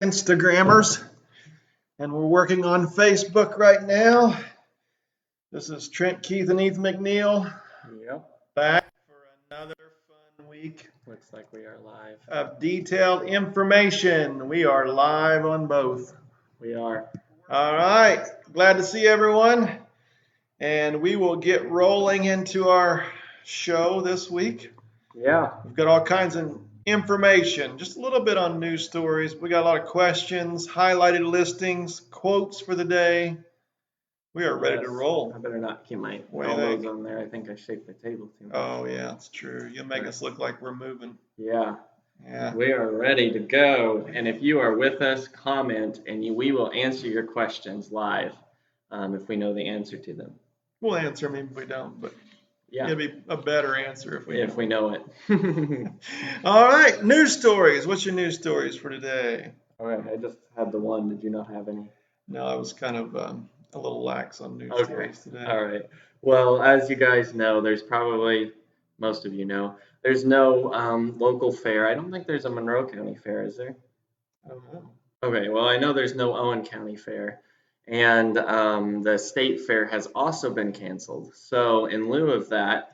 Instagrammers, and we're working on Facebook right now. This is Trent, Keith, and Ethan McNeil Yep. back for another fun week Looks like we are live. of detailed information. We are live on both. We are. All right, glad to see everyone, and we will get rolling into our show this week. Yeah. We've got all kinds of information, just a little bit on news stories. We got a lot of questions, highlighted listings, quotes for the day. We are ready to roll. I better not keep my What do you elbows think? on there. I think I shake the table too much. Oh, yeah, it's true. You'll make us look like we're moving. Yeah. Yeah. We are ready to go. And if you are with us, comment, and we will answer your questions live if we know the answer to them. We'll answer them if we don't, but Yeah. it'll be a better answer if we know it. All right, news stories. What's your news stories for today? All right. I just had the one. Did you not have any? No, I was kind of a little lax on news stories today. All right. Well, as you guys know, there's probably, most of you know, there's no local fair. I don't think there's a Monroe County fair, is there? I don't know. Okay, well, I know there's no Owen County fair. And the state fair has also been canceled. So in lieu of that,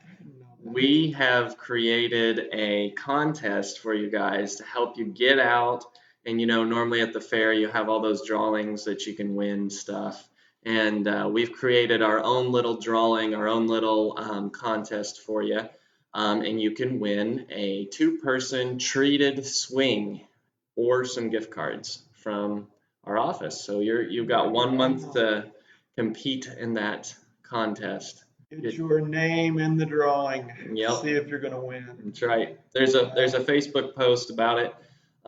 we have created a contest for you guys to help you get out. And, normally at the fair, you have all those drawings that you can win stuff. And we've created our own little drawing, our own little contest for you. And you can win a 2-person treated swing or some gift cards from our office. So you've got 1 month to compete in that contest. Get your name in the drawing. Yep. See if you're going to win. That's right. There's a Facebook post about it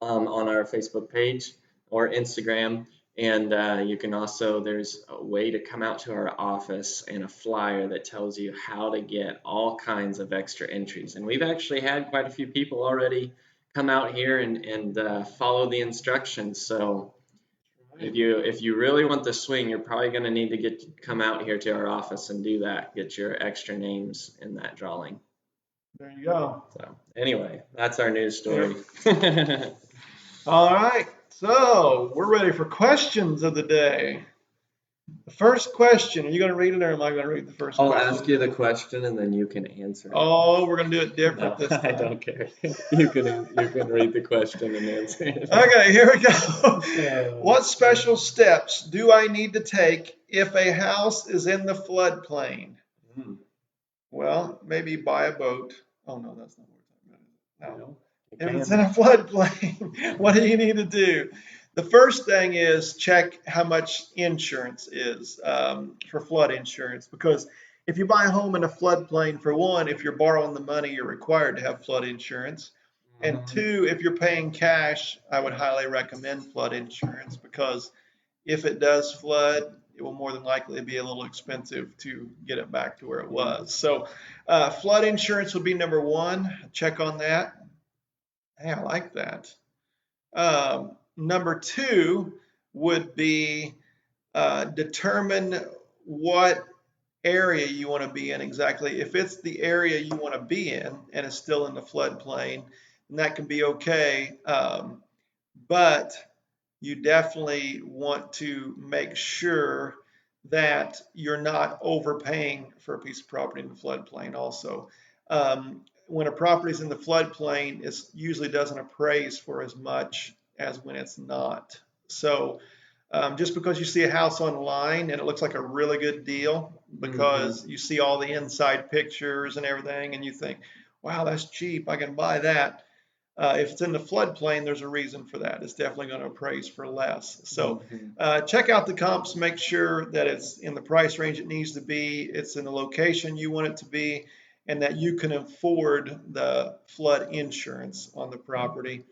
on our Facebook page or Instagram. And you can also, there's a way to come out to our office and a flyer that tells you how to get all kinds of extra entries. And we've actually had quite a few people already come out here and follow the instructions. So if you really want the swing, you're probably going to need to come out here to our office and do that. Get your extra names in that drawing. There you go. So anyway, that's our news story. Yep. All right. So we're ready for questions of the day. The first question, are you going to read it or am I going to read the first question? I'll ask you the question and then you can answer it. Oh, we're going to do it different this time. I don't care. You can read the question and answer it. Okay, here we go. What special steps do I need to take if a house is in the floodplain? Well, maybe buy a boat. Oh, no, that's not what we're talking about. No. If it's in a floodplain, what do you need to do? The first thing is check how much insurance is for flood insurance, because if you buy a home in a floodplain, for one, if you're borrowing the money, you're required to have flood insurance. And two, if you're paying cash, I would highly recommend flood insurance, because if it does flood, it will more than likely be a little expensive to get it back to where it was. So flood insurance would be number one. Check on that. Hey, I like that. Number two would be determine what area you want to be in exactly. If it's the area you want to be in and it's still in the floodplain, then that can be okay. But you definitely want to make sure that you're not overpaying for a piece of property in the floodplain also. When a property is in the floodplain, it usually doesn't appraise for as much as when it's not. So just because you see a house online and it looks like a really good deal because you see all the inside pictures and everything and you think, wow, that's cheap, I can buy that. If it's in the floodplain, there's a reason for that. It's definitely going to appraise for less. So check out the comps, make sure that it's in the price range it needs to be, it's in the location you want it to be, and that you can afford the flood insurance on the property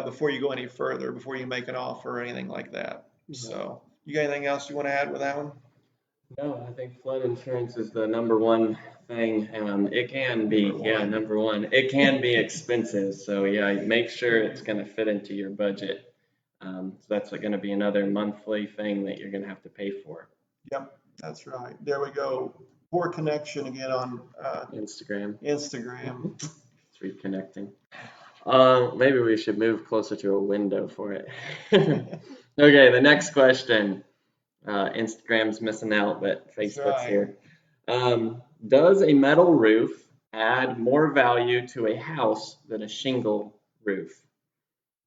before you go any further, before you make an offer or anything like that. So you got anything else you want to add with that one? No, I think flood insurance is the number one thing. It can be, number one. It can be expensive. So yeah, make sure it's going to fit into your budget. So that's going to be another monthly thing that you're going to have to pay for. Yep, that's right. There we go. Poor connection again on Instagram. It's reconnecting. Maybe we should move closer to a window for it. Okay, the next question. Instagram's missing out, but Facebook's here. Does a metal roof add more value to a house than a shingle roof?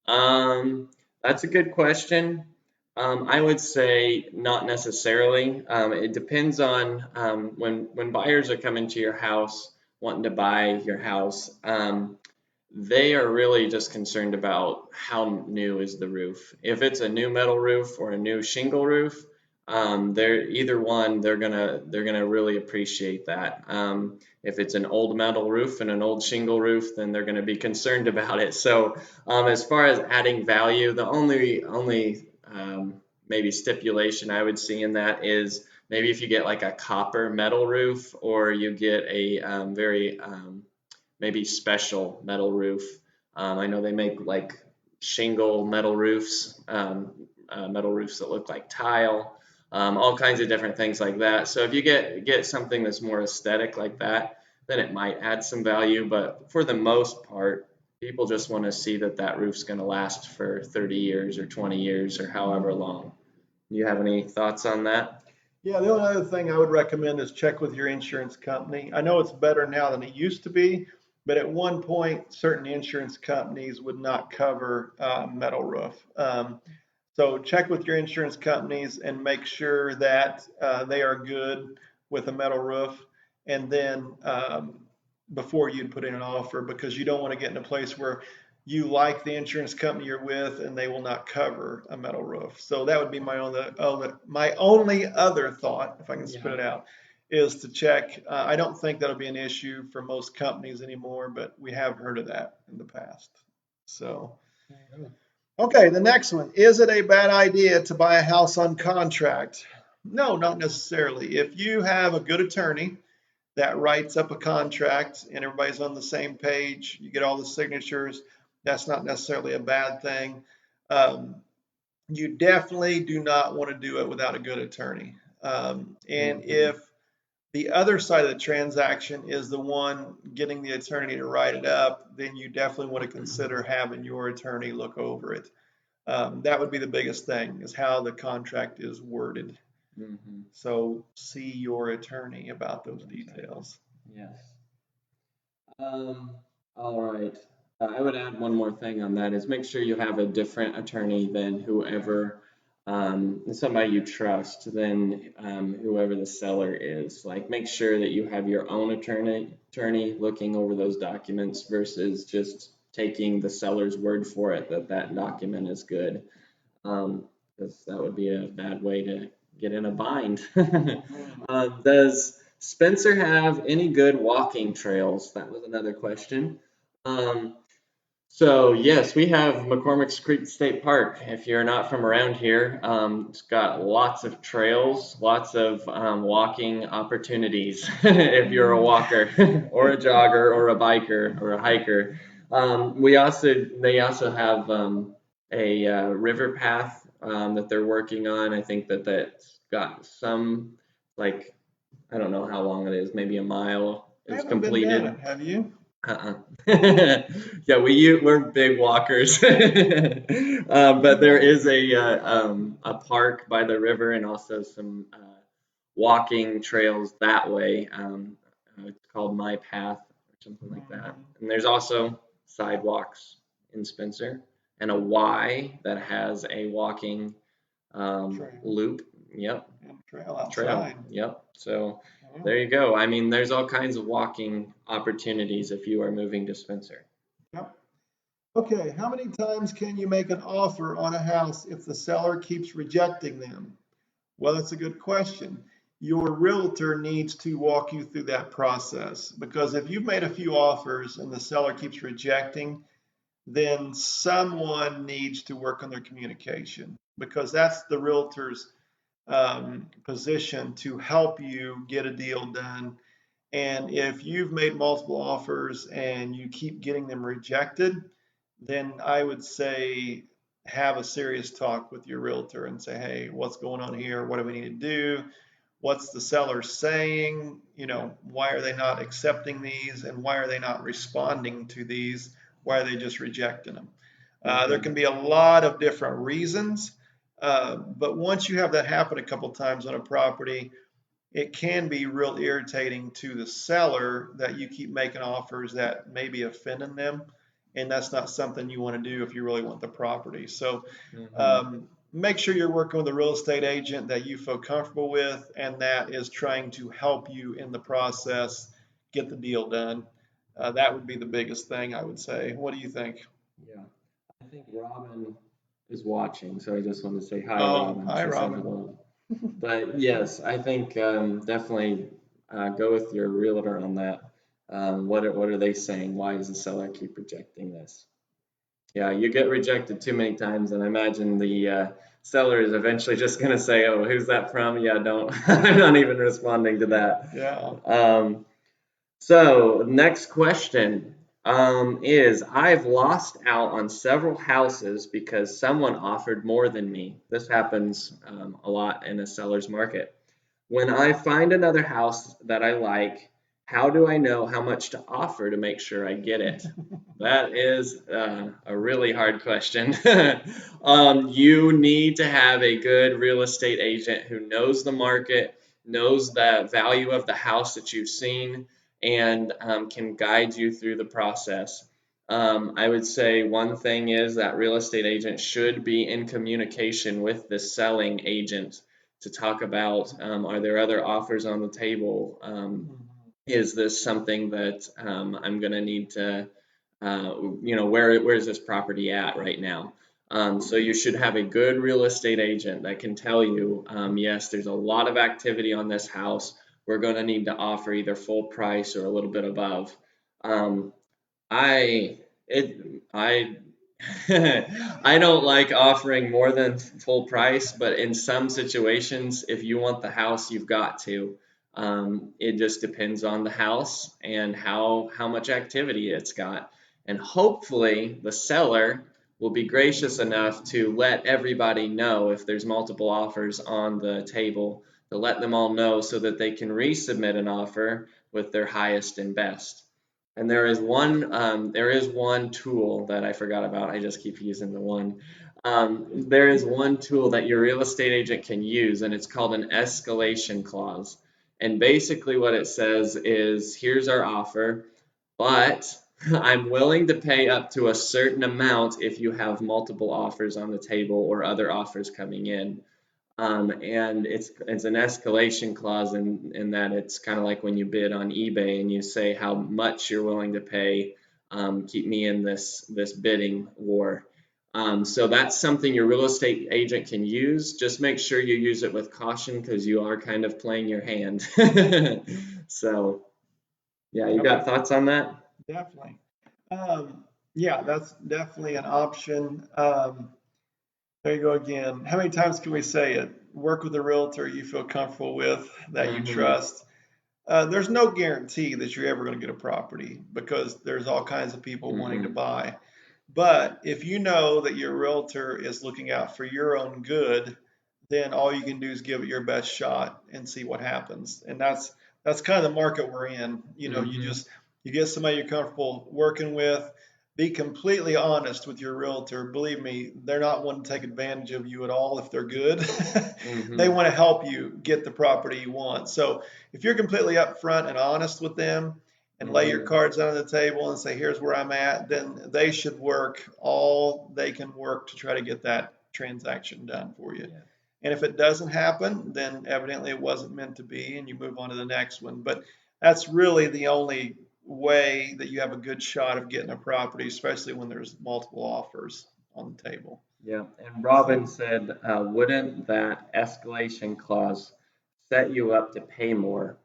That's a good question. I would say not necessarily. It depends on when buyers are coming to your house, wanting to buy your house. They are really just concerned about how new is the roof. If it's a new metal roof or a new shingle roof, they're either one. They're gonna really appreciate that. If it's an old metal roof and an old shingle roof, then they're gonna be concerned about it. So as far as adding value, the only maybe stipulation I would see in that is maybe if you get like a copper metal roof or you get a very maybe special metal roof. I know they make like shingle metal roofs that look like tile, all kinds of different things like that. So if you get something that's more aesthetic like that, then it might add some value. But for the most part, people just want to see that that roof's going to last for 30 years or 20 years or however long. Do you have any thoughts on that? Yeah, the only other thing I would recommend is check with your insurance company. I know it's better now than it used to be, but at one point, certain insurance companies would not cover metal roof. So check with your insurance companies and make sure that they are good with a metal roof. And then before you'd put in an offer, because you don't want to get in a place where you like the insurance company you're with and they will not cover a metal roof. So that would be my only other thought, if I can spit it out, is to check. I don't think that'll be an issue for most companies anymore, but we have heard of that in the past. So, okay, the next one. Is it a bad idea to buy a house on contract? No, not necessarily. If you have a good attorney that writes up a contract and everybody's on the same page, you get all the signatures, that's not necessarily a bad thing. You definitely do not want to do it without a good attorney. And if the other side of the transaction is the one getting the attorney to write it up, then you definitely want to consider having your attorney look over it. That would be the biggest thing, is how the contract is worded. So see your attorney about those details. Yes. All right. I would add one more thing on that is make sure you have a different attorney than whoever, somebody you trust than whoever the seller is. Like make sure that you have your own attorney looking over those documents versus just taking the seller's word for it that that document is good. Because that would be a bad way to get in a bind. Does Spencer have any good walking trails? That was another question. So yes, we have McCormick's Creek State Park. If you're not from around here, it's got lots of trails, lots of walking opportunities. If you're a walker or a jogger or a biker or a hiker, they also have a river path that they're working on. I think that's got some like I don't know how long it is, maybe a mile. It's completed. Been down it, have you? Yeah, we're big walkers, but there is a park by the river and also some walking trails that way. It's called My Path or something like that. And there's also sidewalks in Spencer and a Y that has a walking loop. Yep. Trail outside. Yep. So there you go. I mean, there's all kinds of walking opportunities if you are moving to Spencer. Yep. Okay, how many times can you make an offer on a house if the seller keeps rejecting them? Well, that's a good question. Your realtor needs to walk you through that process, because if you've made a few offers and the seller keeps rejecting, then someone needs to work on their communication, because that's the realtor's position to help you get a deal done. And if you've made multiple offers and you keep getting them rejected, then I would say have a serious talk with your realtor and say, hey, what's going on here? What do we need to do? What's the seller saying? You know, why are they not accepting these, and why are they not responding to these? Why are they just rejecting them? There can be a lot of different reasons, but once you have that happen a couple times on a property, it can be real irritating to the seller that you keep making offers that may be offending them, and that's not something you want to do if you really want the property. So make sure you're working with a real estate agent that you feel comfortable with and that is trying to help you in the process get the deal done. That would be the biggest thing, I would say. What do you think? Yeah, I think Robin is watching, so I just want to say hi, Oh, Robin. hi, She said Robin. hello. But yes, I think definitely go with your realtor on that. What are they saying? Why does the seller keep rejecting this? Yeah, you get rejected too many times, and I imagine the seller is eventually just going to say, "Oh, who's that from?" Yeah, don't. I'm not even responding to that. Yeah. So next question is I've lost out on several houses because someone offered more than me. This happens a lot in a seller's market. When I find another house that I like, how do I know how much to offer to make sure I get it? That is a really hard question. You need to have a good real estate agent who knows the market, knows the value of the house that you've seen, and can guide you through the process. I would say one thing is that real estate agent should be in communication with the selling agent to talk about are there other offers on the table? Is this something that I'm going to need to, where is this property at right now? So you should have a good real estate agent that can tell you, yes, there's a lot of activity on this house. We're going to need to offer either full price or a little bit above. Um, I it I I don't like offering more than full price, but in some situations, if you want the house, you've got to. It just depends on the house and how much activity it's got. And hopefully, the seller will be gracious enough to let everybody know if there's multiple offers on the table, to let them all know so that they can resubmit an offer with their highest and best. And there is one tool that I forgot about. I just keep using the one. There is one tool that your real estate agent can use, and it's called an escalation clause. And basically, what it says is, here's our offer, but I'm willing to pay up to a certain amount if you have multiple offers on the table or other offers coming in. And it's an escalation clause in that it's kind of like when you bid on eBay and you say how much you're willing to pay. Keep me in this bidding war. So that's something your real estate agent can use. Just make sure you use it with caution because you are kind of playing your hand. So yeah, you got thoughts on that? Definitely. Yeah, that's definitely an option. There you go again. How many times can we say it? Work with a realtor you feel comfortable with, that you trust. There's no guarantee that you're ever going to get a property because there's all kinds of people wanting to buy. But if you know that your realtor is looking out for your own good, then all you can do is give it your best shot and see what happens. And that's kind of the market we're in. You get somebody you're comfortable working with. Be completely honest with your realtor. Believe me, they're not wanting to take advantage of you at all if they're good. They want to help you get the property you want. So if you're completely upfront and honest with them and lay your cards out on the table and say, here's where I'm at, then they should work all they can work to try to get that transaction done for you. And if it doesn't happen, then evidently it wasn't meant to be and you move on to the next one. But that's really the only way that you have a good shot of getting a property, especially when there's multiple offers on the table. Yeah, and Robin said, wouldn't that escalation clause set you up to pay more?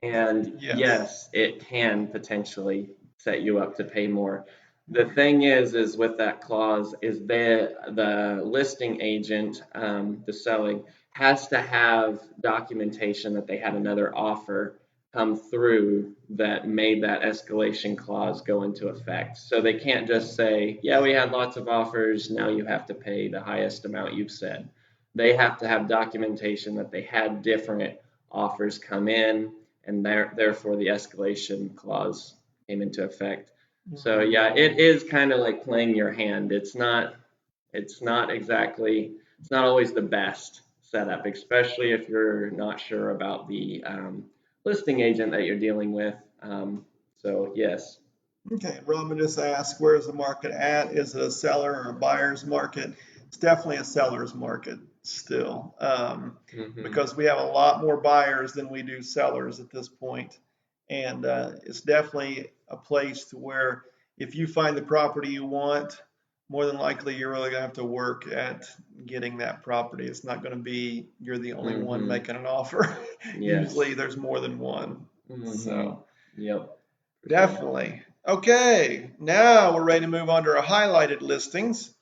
And yes, it can potentially set you up to pay more. The thing is with that clause is the listing agent, the selling, has to have documentation that they had another offer come through that made that escalation clause go into effect. So they can't just say, yeah, we had lots of offers, now you have to pay the highest amount you've said. They have to have documentation that they had different offers come in and therefore the escalation clause came into effect. So yeah, it is kind of like playing your hand. It's not always the best setup, especially if you're not sure about the listing agent that you're dealing with. So yes. Okay, Robin just asked, where's the market at? Is it a seller or a buyer's market? It's definitely a seller's market still, because we have a lot more buyers than we do sellers at this point. And it's definitely a place to where if you find the property you want, more than likely you're really gonna have to work at getting that property. It's not gonna be you're the only one making an offer. Yes. Usually there's more than one. So Yep. definitely. Okay, now we're ready to move on to our highlighted listings.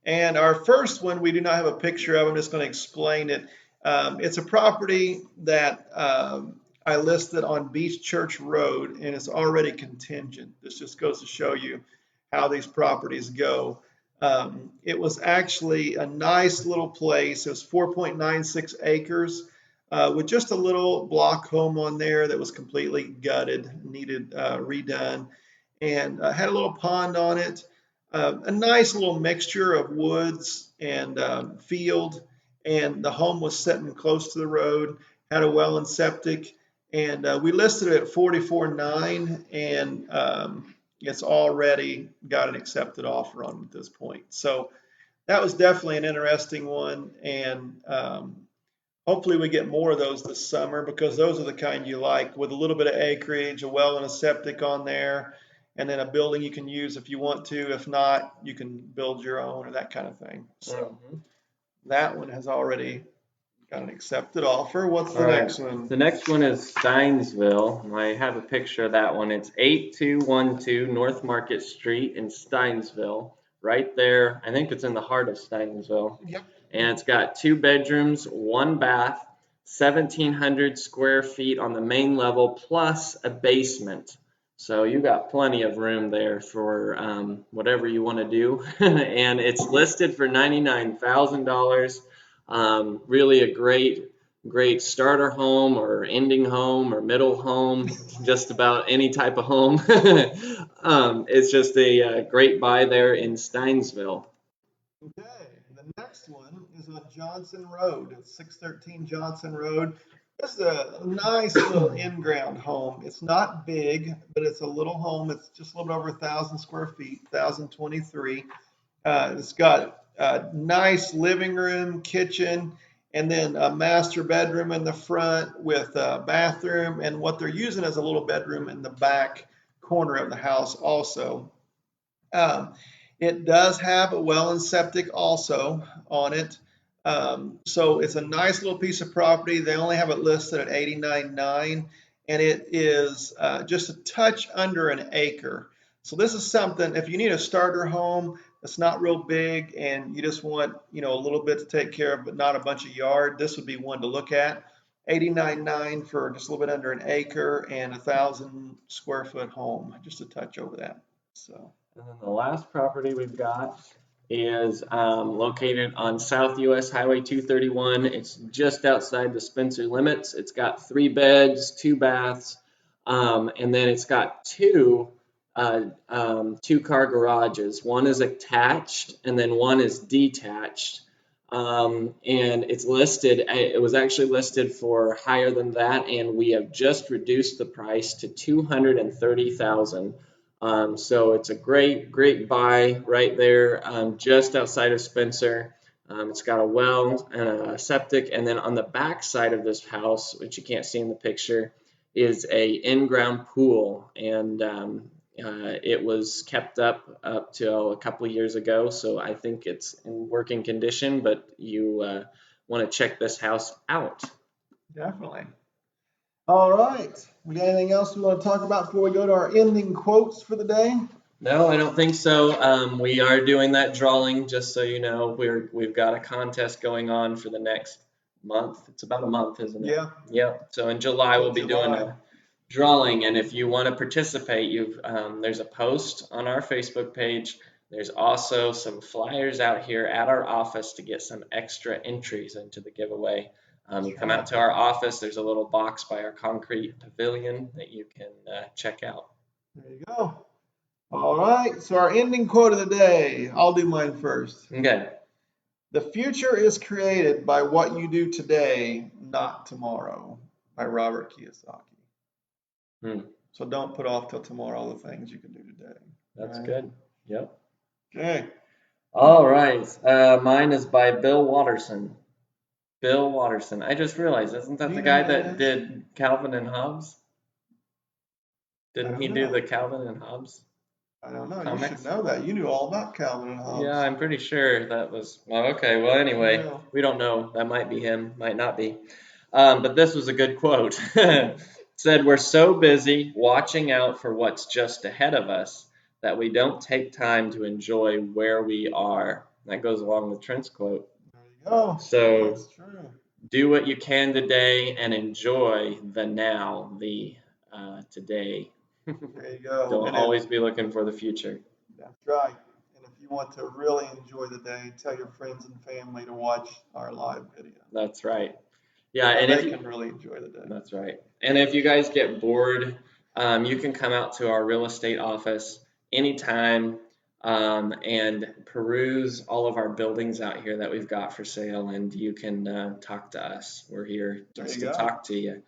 And our first one, we do not have a picture of. I'm just going to explain it. It's a property that I listed on Beach Church Road, and it's already contingent. This just goes to show you how these properties go. It was actually a nice little place. It was 4.96 acres with just a little block home on there that was completely gutted, needed redone, and had a little pond on it. A nice little mixture of woods and field, and the home was sitting close to the road, had a well and septic, and we listed it at 44.9, and it's already got an accepted offer on it at this point. So that was definitely an interesting one, and hopefully we get more of those this summer because those are the kind you like, with a little bit of acreage, a well and a septic on there, and then a building you can use if you want to. If not, you can build your own or that kind of thing. So that one has already got an accepted offer. What's the next one? The next one is Steinsville. I have a picture of that one. It's 8212 North Market Street in Steinsville, right there. I think it's in the heart of Steinsville. Yep. And it's got 2 bedrooms, 1 bath, 1,700 square feet on the main level, plus a basement. So you got plenty of room there for whatever you want to do. And it's listed for $99,000. Really a great starter home or ending home or middle home, just about any type of home. It's just a great buy there in Steinsville. Okay, the next one is on Johnson Road. It's 613 Johnson Road. This is a nice little in-ground home. It's not big, but it's a little home. It's just a little bit over 1,000 square feet, 1,023. It's got a nice living room, kitchen, and then a master bedroom in the front with a bathroom, and what they're using is a little bedroom in the back corner of the house also. It does have a well and septic also on it. So it's a nice little piece of property. They only have it listed at 89.9, and it is just a touch under an acre. So this is something, if you need a starter home that's not real big and you just want, a little bit to take care of, but not a bunch of yard, this would be one to look at. 89.9 for just a little bit under an acre and 1,000 square foot home, just a touch over that. So. And then the last property we've got is located on South US Highway 231. It's just outside the Spencer limits. It's got 3 beds, 2 baths, and then it's got 2 2-car garages. One is attached and then one is detached. And it's listed, it was actually listed for higher than that, and we have just reduced the price to $230,000. So it's a great buy right there, just outside of Spencer. It's got a well and a septic, and then on the back side of this house, which you can't see in the picture, is a in-ground pool, and it was kept up till a couple of years ago, so I think it's in working condition, but you want to check this house out. Definitely. All right. We got anything else we want to talk about before we go to our ending quotes for the day? No, I don't think so. We are doing that drawing, just so you know. We've got a contest going on for the next month. It's about a month, isn't it? Yeah. Yep. So in July we'll be doing a drawing, and if you want to participate, there's a post on our Facebook page. There's also some flyers out here at our office to get some extra entries into the giveaway. You come out to our office. There's a little box by our concrete pavilion that you can check out. There you go. All right, so our ending quote of the day. I'll do mine first. Okay. The future is created by what you do today, not tomorrow, by Robert Kiyosaki. Hmm. So don't put off till tomorrow the things you can do today. That's Right? good. Yep. Okay. All right. Mine is by Bill Watterson. Bill Watterson. I just realized, isn't that Do the you know guy who that that is? did Calvin and Hobbes? I Didn't don't he do know. the Calvin and Hobbes I don't know. You should comics? know that. You knew all about Calvin and Yeah, Hobbes. I'm pretty sure that was. Well, okay. Well, anyway, Yeah. we don't know. That might be him, might not be. But this was a good quote. Said, "We're so busy watching out for what's just ahead of us that we don't take time to enjoy where we are." That goes along with Trent's quote. There you go. So That's true. do what you can today and enjoy the now, the today. There you go. Don't And if, always be looking for the future. that's right. And if you want to really enjoy the day, tell your friends and family to watch our live video. That's right. Yeah, So and if they you, can really enjoy the day. that's right. And if you guys get bored, you can come out to our real estate office anytime and peruse all of our buildings out here that we've got for sale, and you can talk to us. We're here There just you to go. talk to you.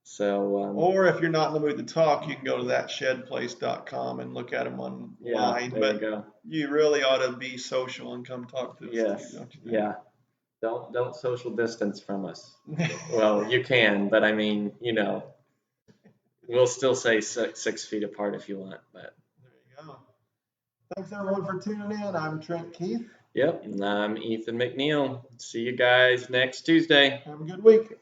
So, Or if you're not in the mood to talk, you can go to thatshedplace.com and look at them yeah, online. there you But go. you really ought to be social and come talk to us too, Yes, don't you think? yeah. Don't social distance from us. Well, you can, but I mean, we'll still say 6 feet apart if you want, but. There you go. Thanks everyone for tuning in. I'm Trent Keith. Yep, and I'm Ethan McNeil. See you guys next Tuesday. Have a good week.